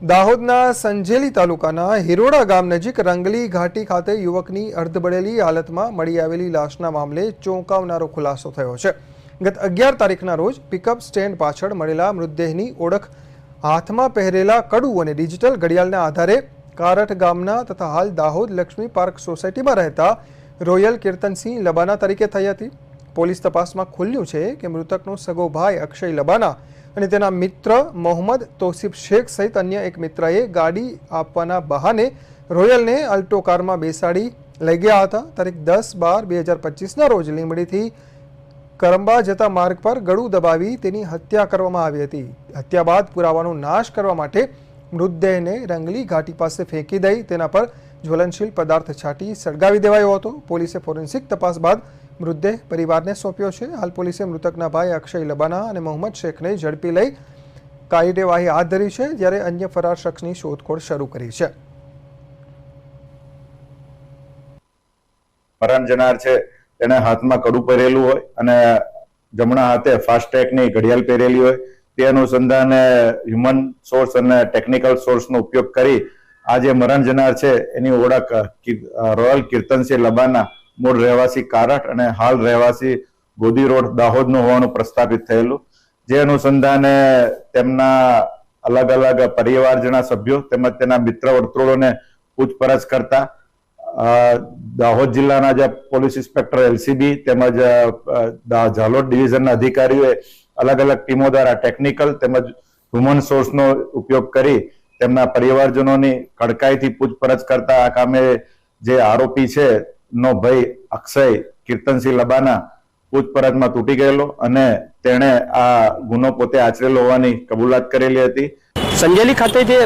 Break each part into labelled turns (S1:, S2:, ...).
S1: દાહોદના સંજેલી તાલુકાના હિરોડા ગામ નજીક રંગલી ઘાટી ખાતે યુવકની અર્ધબળેલી હાલતમાં મળી આવેલી લાશના મામલે ચોંકાવનારો ખુલાસો થયો છે। ગત 11 તારીખના રોજ પિકઅપ સ્ટેન્ડ પાછળ મળેલા મૃતદેહની ઓળખ હાથમાં પહેરેલા કડુ અને ડિજિટલ ઘડિયાળના આધારે કારઠ ગામના તથા હાલ દાહોદ લક્ષ્મી પાર્ક સોસાયટીમાં રહેતા રોયલ કીર્તનસિંહ લબાના તરીકે થઈ હતી। પોલીસ તપાસમાં ખુલ્યું છે કે મૃતકનો સગો ભાઈ અક્ષય લબાના અને તેના મિત્ર મોહમ્મદ તોસીફ શેખ સહિત અન્ય એક મિત્રએ ગાડી આપવાના બહાને રોયલને અલ્ટો કારમાં બેસાડી લઈ ગયા હતા। તારીખ 10/12/2025ના રોજ લીંબડીથી કરંબા જતા માર્ગ પર ગળું દબાવી તેની હત્યા કરવામાં આવી હતી। હત્યા બાદ પુરાવાનો નાશ કરવા માટે મૃતદેહને રંગલી ઘાટી પાસે ફેંકી દઈ તેના પર જ્વલનશીલ પદાર્થ છાંટી સળગાવી દેવાયો હતો। પોલીસે ફોરેન્સિક તપાસ બાદ મૃતદેહ પરિવારને સોંપ્યો છે। હાલ પોલીસે મૃતકના ભાઈ અક્ષય લબાના અને મોહમ્મદ શેખને ઝડપી લઈ કાર્યવાહી હાથ ધરી છે, જ્યારે અન્ય ફરાર શખ્સની શોધખોળ શરૂ કરી છે।
S2: મરણ જનાર છે તેને હાથમાં કડું પહેરેલું હોય અને જમણા હાથે ફાસ્ટેગની ઘડિયાળ પહેરેલી હોય। તે અનુસંધાને હ્યુમન સોર્સ અને ટેકનિકલ સોર્સનો ઉપયોગ કરી આ જે મરણ જનાર છે એની ઓળખ રોયલ કીર્તનસિંહ લબાના મૂળ રહેવાસી કારઠ અને હાલ રહેવાસી ગોદી રોડ દાહોદનું હોવાનું પ્રસ્થાપિત થયેલું। જે અનુસંધાને તેમના અલગ અલગ પરિવારજના સભ્યો તેમજ તેના મિત્ર વર્તુળોને પૂછપરછ કરતા દાહોદ જિલ્લાના જે પોલીસ ઇન્સ્પેક્ટર એલસીબી તેમજ ઝાલોદ ડિવિઝનના અધિકારીઓએ અલગ અલગ ટીમો દ્વારા ટેકનિકલ તેમજ હ્યુમન સોર્સનો ઉપયોગ કરી તેમના પરિવારજનોની કડકાઈથી પૂછપરછ કરતા આ કામે જે આરોપી છે નો ભાઈ અક્ષય કીર્તનસિંહ લબાના પૂછપરછમાં તૂટી ગયેલો અને તેણે આ ગુનો પોતે આચરેલો હોવાની કબૂલાત કરેલી હતી।
S3: સંજેલી ખાતે જે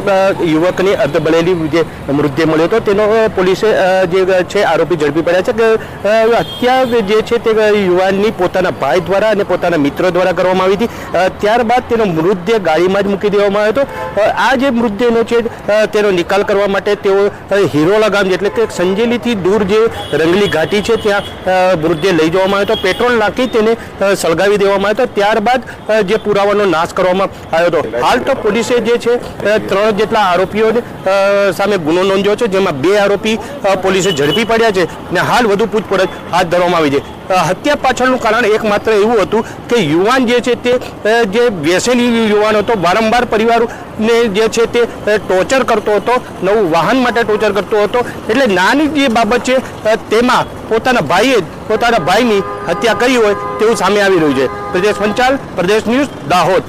S3: યુવકની અર્ધબળેલી જે મૃતદેહ મળ્યો હતો તેનો પોલીસે જે છે આરોપી ઝડપી પડ્યા છે કે હત્યા જે છે તે યુવાનની પોતાના ભાઈ દ્વારા અને પોતાના મિત્રો દ્વારા કરવામાં આવી હતી। ત્યારબાદ તેનો મૃતદેહ ગાડીમાં જ મૂકી દેવામાં આવ્યો હતો। આ જે મૃતદેહનો છે તેનો નિકાલ કરવા માટે તેઓ હિરોડા ગામ એટલે કે સંજેલીથી દૂર જે રંગલી ઘાટી છે ત્યાં મૃતદેહ લઈ જવામાં આવ્યો હતો। પેટ્રોલ નાખી તેને સળગાવી દેવામાં આવ્યો હતો। ત્યારબાદ જે પુરાવાનો નાશ કરવામાં આવ્યો હતો। હાલ તો પોલીસે જે છે 3 જેટલા આરોપીઓને સામે ગુનો નોંધ્યો છે, જેમાં 2 આરોપી પોલીસે ઝડપી પડ્યા છે અને હાલ વધુ પૂછપરછ હાથ ધરવામાં આવી છે। હત્યા પાછળનું કારણ એકમાત્ર એવું હતું કે યુવાન જે છે તે જે વ્યસની યુવાન હતો, વારંવાર પરિવારને જે છે તે ટોર્ચર કરતો હતો, નવું વાહન માટે ટોર્ચર કરતો હતો। એટલે નાની જે બાબત છે તેમાં પોતાના ભાઈએ પોતાના ભાઈની હત્યા કરી હોય તેવું સામે આવી રહ્યું છે। પ્રદેશ પંચાલ, પ્રદેશ ન્યૂઝ, દાહોદ।